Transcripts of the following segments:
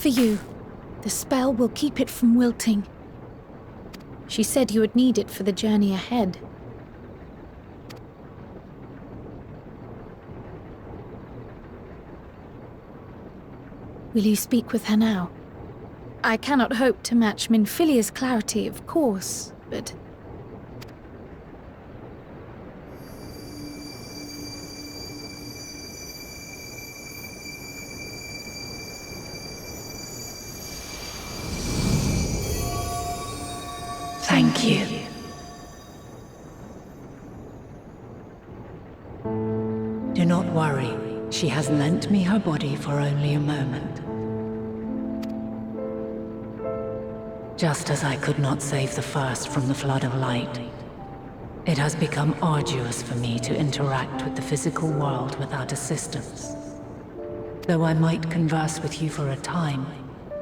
for you. The spell will keep it from wilting. She said you would need it for the journey ahead. Will you speak with her now? I cannot hope to match Minfilia's clarity, of course, but... Thank you. Do not worry. She has lent me her body for only a moment. Just as I could not save the first from the flood of light, it has become arduous for me to interact with the physical world without assistance. Though I might converse with you for a time,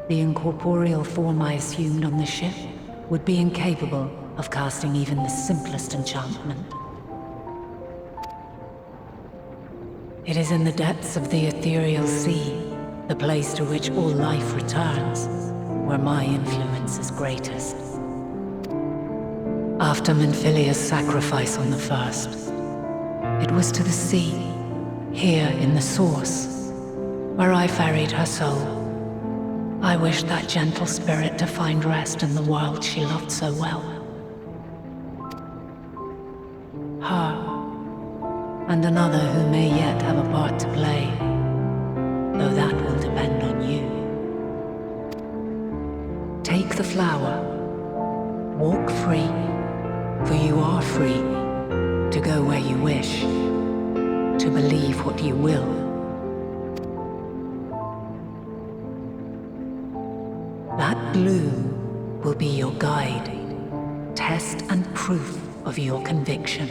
the incorporeal form I assumed on the ship would be incapable of casting even the simplest enchantment. It is in the depths of the ethereal sea, the place to which all life returns, where my influence is greatest. After Minfilia's sacrifice on the first, it was to the sea, here in the source, where I ferried her soul. I wished that gentle spirit to find rest in the world she loved so well. Her, and another who may yet have a part to play, though that will depend on you. Take the flower, walk free, for you are free, to go where you wish, to believe what you will. That bloom will be your guide, test and proof of your conviction.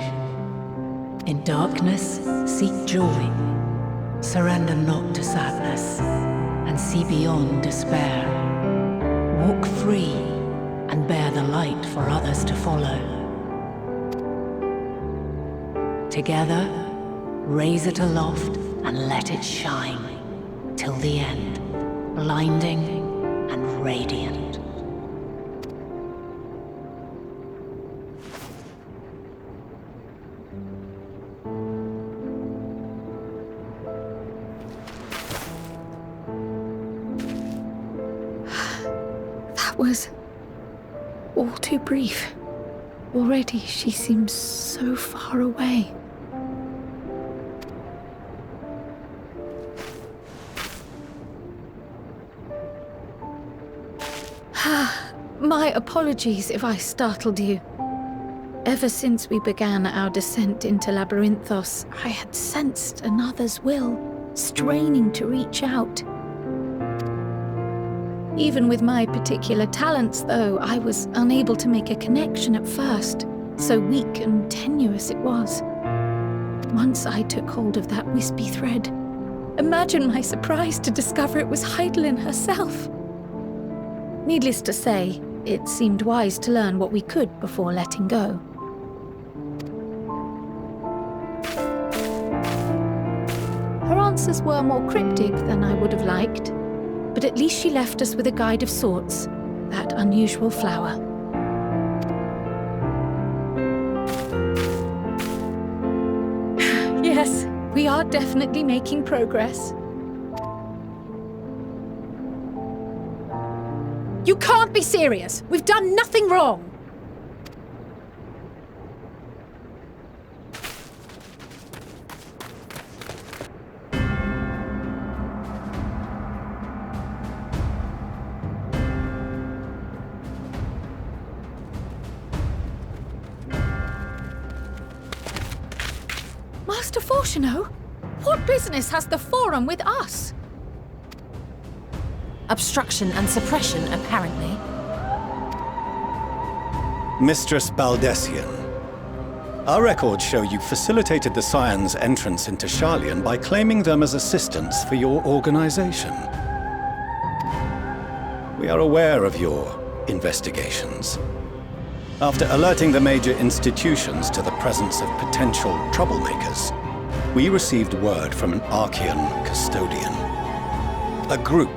In darkness, seek joy. Surrender not to sadness, and see beyond despair. Walk free, and bear the light for others to follow. Together, raise it aloft and let it shine, till the end, blinding and radiant. That was all too brief. Already she seems so far away. My apologies if I startled you. Ever since we began our descent into Labyrinthos, I had sensed another's will, straining to reach out. Even with my particular talents, though, I was unable to make a connection at first, so weak and tenuous it was. Once I took hold of that wispy thread, imagine my surprise to discover it was Heidelin herself. Needless to say, it seemed wise to learn what we could before letting go. Her answers were more cryptic than I would have liked, but at least she left us with a guide of sorts, that unusual flower. Yes, we are definitely making progress. You can't be serious! We've done nothing wrong! Master Fortuno? What business has the Forum with us? Obstruction and suppression, apparently. Mistress Baldessian, our records show you facilitated the Scions' entrance into Sharlayan by claiming them as assistants for your organization. We are aware of your investigations. After alerting the major institutions to the presence of potential troublemakers, we received word from an Archean custodian. A group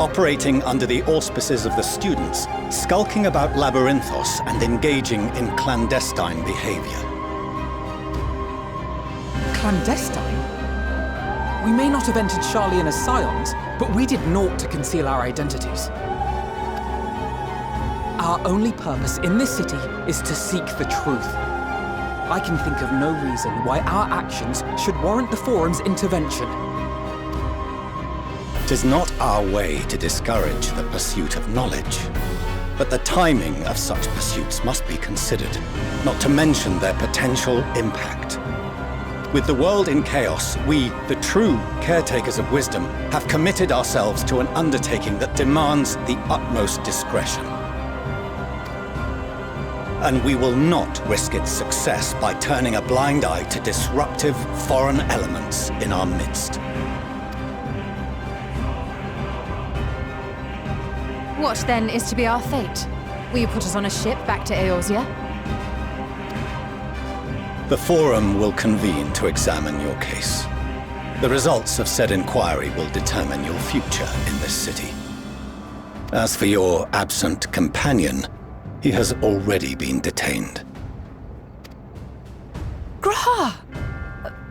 operating under the auspices of the students, skulking about Labyrinthos and engaging in clandestine behavior. Clandestine? We may not have entered Sharlayan as scions, but we did naught to conceal our identities. Our only purpose in this city is to seek the truth. I can think of no reason why our actions should warrant the Forum's intervention. 'Tis not our way to discourage the pursuit of knowledge, but the timing of such pursuits must be considered, not to mention their potential impact. With the world in chaos, we, the true caretakers of wisdom, have committed ourselves to an undertaking that demands the utmost discretion. And we will not risk its success by turning a blind eye to disruptive foreign elements in our midst. What then is to be our fate? Will you put us on a ship back to Eorzea? The Forum will convene to examine your case. The results of said inquiry will determine your future in this city. As for your absent companion, he has already been detained. Graha!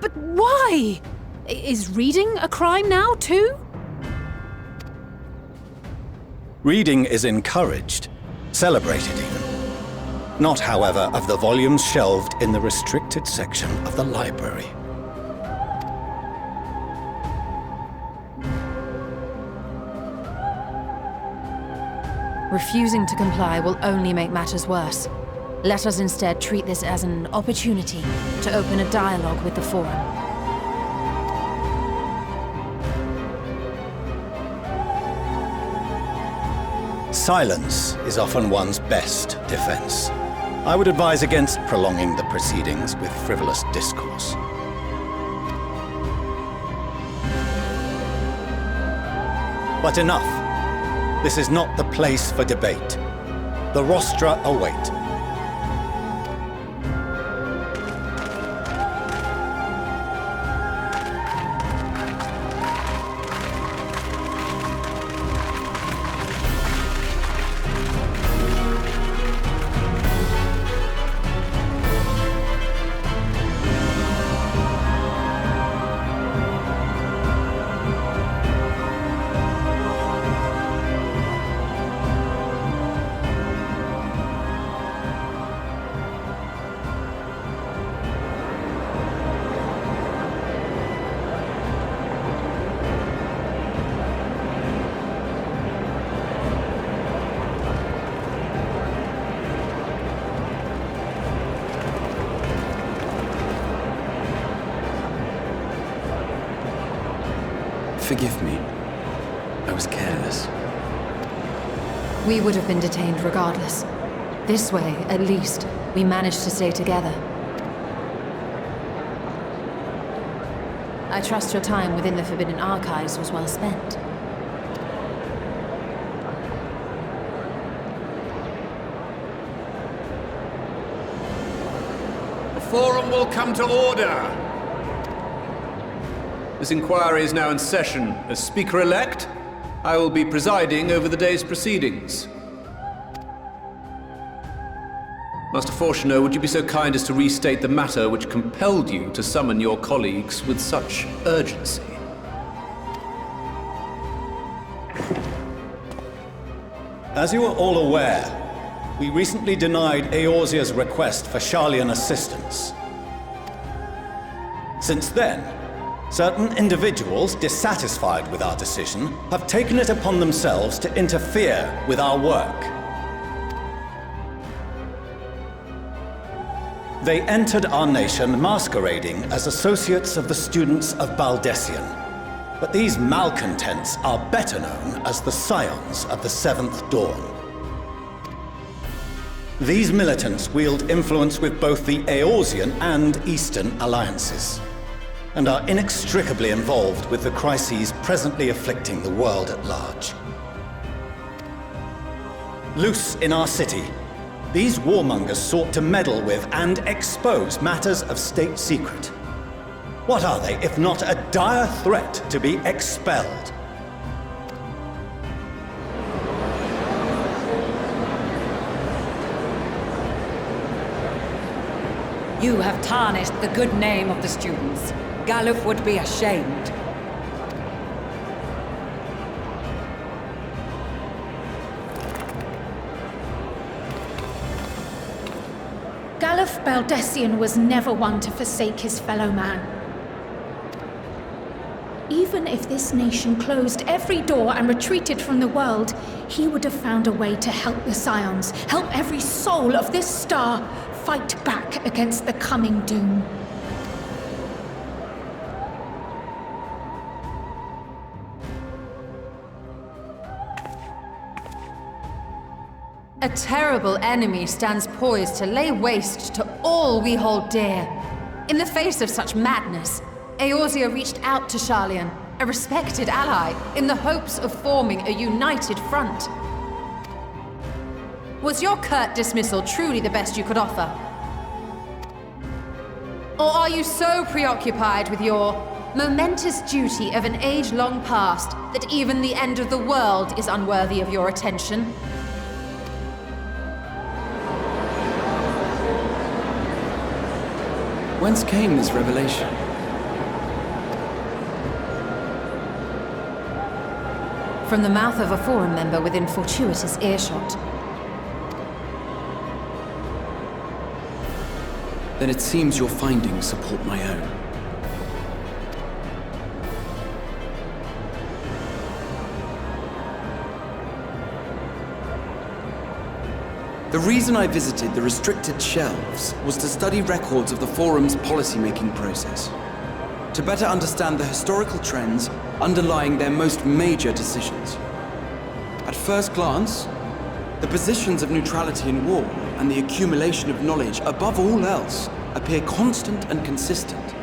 But why? Is reading a crime now, too? Reading is encouraged, celebrated even. Not, however, of the volumes shelved in the restricted section of the library. Refusing to comply will only make matters worse. Let us instead treat this as an opportunity to open a dialogue with the Forum. Silence is often one's best defense. I would advise against prolonging the proceedings with frivolous discourse. But enough. This is not the place for debate. The Rostra await. Forgive me. I was careless. We would have been detained regardless. This way, at least, we managed to stay together. I trust your time within the Forbidden Archives was well spent. The Forum will come to order! This inquiry is now in session. As Speaker-elect, I will be presiding over the day's proceedings. Master Fortuner, would you be so kind as to restate the matter which compelled you to summon your colleagues with such urgency? As you are all aware, we recently denied Eorzea's request for Sharlayan assistance. Since then, certain individuals dissatisfied with our decision have taken it upon themselves to interfere with our work. They entered our nation masquerading as associates of the students of Baldesion. But these malcontents are better known as the Scions of the Seventh Dawn. These militants wield influence with both the Eorzean and Eastern alliances, and are inextricably involved with the crises presently afflicting the world at large. Loose in our city, these warmongers sought to meddle with and expose matters of state secret. What are they if not a dire threat to be expelled? You have tarnished the good name of the students. Galuf would be ashamed. Galuf Baldessian was never one to forsake his fellow man. Even if this nation closed every door and retreated from the world, he would have found a way to help the Scions, help every soul of this star fight back against the coming doom. A terrible enemy stands poised to lay waste to all we hold dear. In the face of such madness, Eorzea reached out to Garlean, a respected ally, in the hopes of forming a united front. Was your curt dismissal truly the best you could offer? Or are you so preoccupied with your momentous duty of an age-long past that even the end of the world is unworthy of your attention? Whence came this revelation? From the mouth of a forum member within fortuitous earshot. Then it seems your findings support my own. The reason I visited the restricted shelves was to study records of the forum's policymaking process, to better understand the historical trends underlying their most major decisions. At first glance, the positions of neutrality in war and the accumulation of knowledge above all else appear constant and consistent,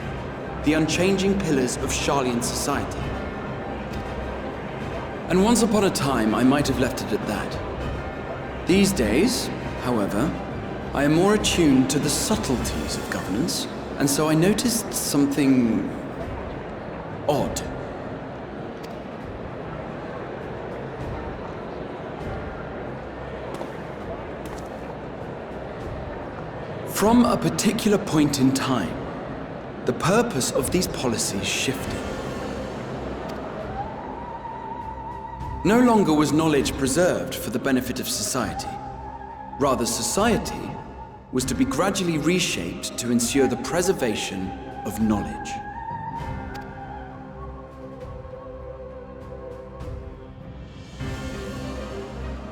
the unchanging pillars of Garlean society. And once upon a time, I might have left it at that. These days, however, I am more attuned to the subtleties of governance, and so I noticed something odd. From a particular point in time, the purpose of these policies shifted. No longer was knowledge preserved for the benefit of society. Rather, society was to be gradually reshaped to ensure the preservation of knowledge.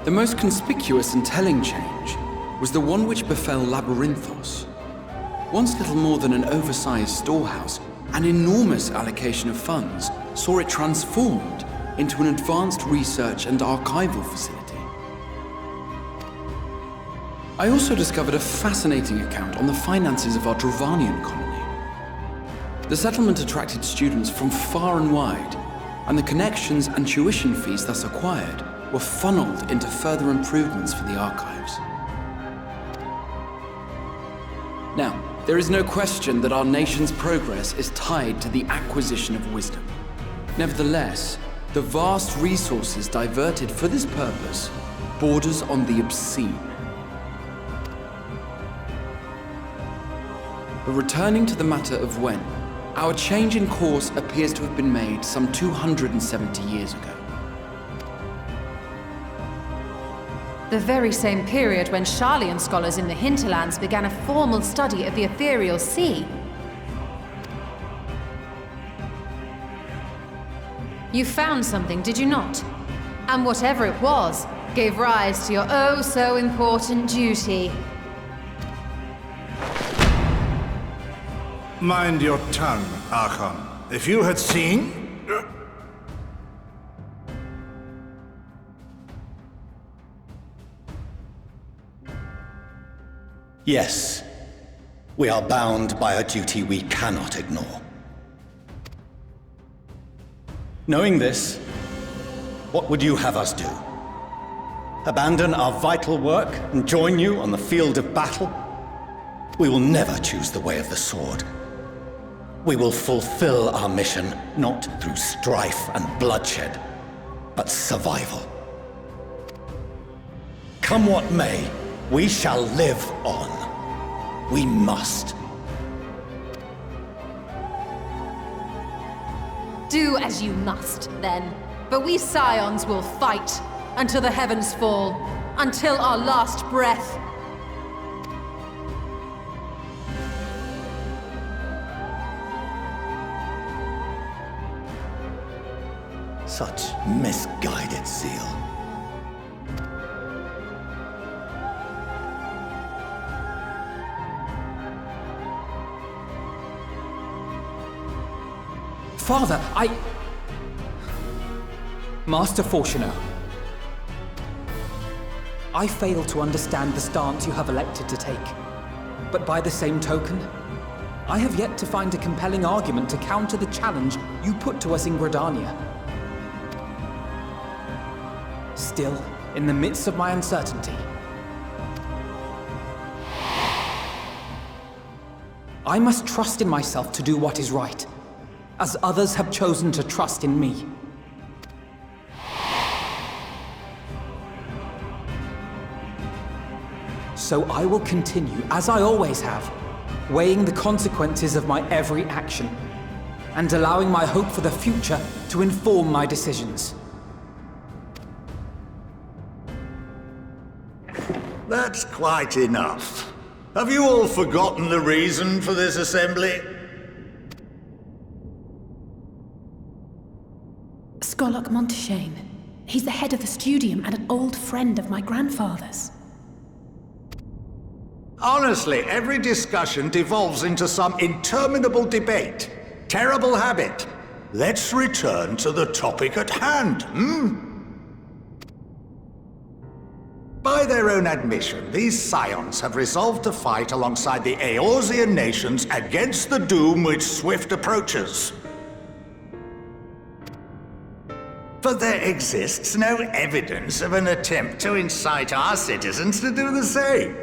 The most conspicuous and telling change was the one which befell Labyrinthos. Once little more than an oversized storehouse, an enormous allocation of funds saw it transformed into an advanced research and archival facility. I also discovered a fascinating account on the finances of our Dravanian colony. The settlement attracted students from far and wide, and the connections and tuition fees thus acquired were funneled into further improvements for the archives. Now, there is no question that our nation's progress is tied to the acquisition of wisdom. Nevertheless, the vast resources diverted for this purpose borders on the obscene. But returning to the matter of when, our change in course appears to have been made some 270 years ago. The very same period when Garlean scholars in the hinterlands began a formal study of the ethereal sea. You found something, did you not? And whatever it was, gave rise to your oh-so-important duty. Mind your tongue, Archon. If you had seen... Yes, we are bound by a duty we cannot ignore. Knowing this, what would you have us do? Abandon our vital work and join you on the field of battle? We will never choose the way of the sword. We will fulfill our mission not through strife and bloodshed, but survival. Come what may, we shall live on. We must. Do as you must, then. But we Scions will fight until the heavens fall, until our last breath. Such misguided zeal. Father, Master Fortuner, I fail to understand the stance you have elected to take. But by the same token, I have yet to find a compelling argument to counter the challenge you put to us in Gridania. Still, in the midst of my uncertainty, I must trust in myself to do what is right, as others have chosen to trust in me. So I will continue, as I always have, weighing the consequences of my every action, and allowing my hope for the future to inform my decisions. That's quite enough. Have you all forgotten the reason for this assembly? Skolok Monteshane. He's the head of the studium and an old friend of my grandfather's. Honestly, every discussion devolves into some interminable debate. Terrible habit. Let's return to the topic at hand, By their own admission, these Scions have resolved to fight alongside the Eorzean nations against the doom which swift approaches. But there exists no evidence of an attempt to incite our citizens to do the same.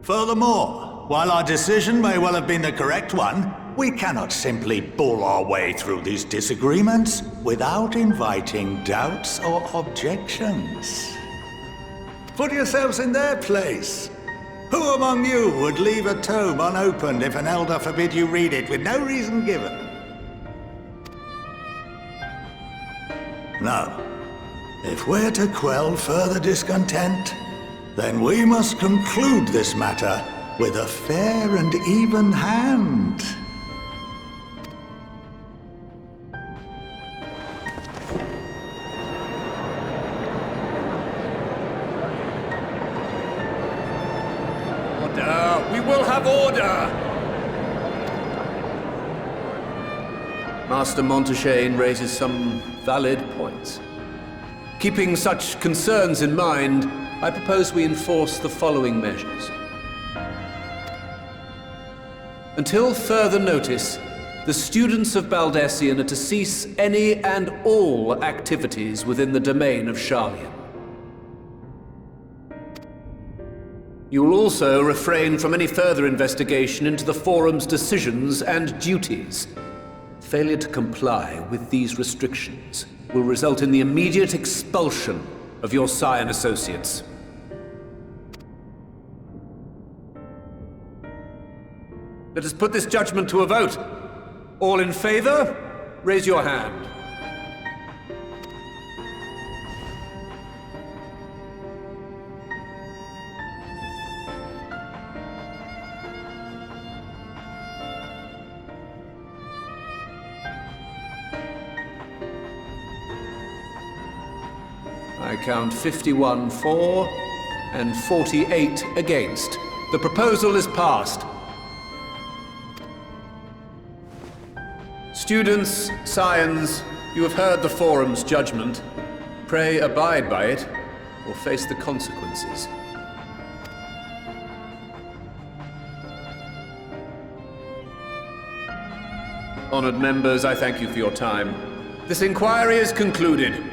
Furthermore, while our decision may well have been the correct one, we cannot simply bull our way through these disagreements without inviting doubts or objections. Put yourselves in their place. Who among you would leave a tome unopened if an elder forbid you read it with no reason given? Now, if we're to quell further discontent, then we must conclude this matter with a fair and even hand. Order! We will have order! Master Monteshane raises some valid points. Keeping such concerns in mind, I propose we enforce the following measures. Until further notice, the students of Baldesion are to cease any and all activities within the domain of Sharlayan. You will also refrain from any further investigation into the Forum's decisions and duties. Failure to comply with these restrictions will result in the immediate expulsion of your Scion associates. Let us put this judgment to a vote. All in favor, raise your hand. I count 51 for and 48 against. The proposal is passed. Students, Scions, you have heard the Forum's judgment. Pray abide by it, or face the consequences. Honored members, I thank you for your time. This inquiry is concluded.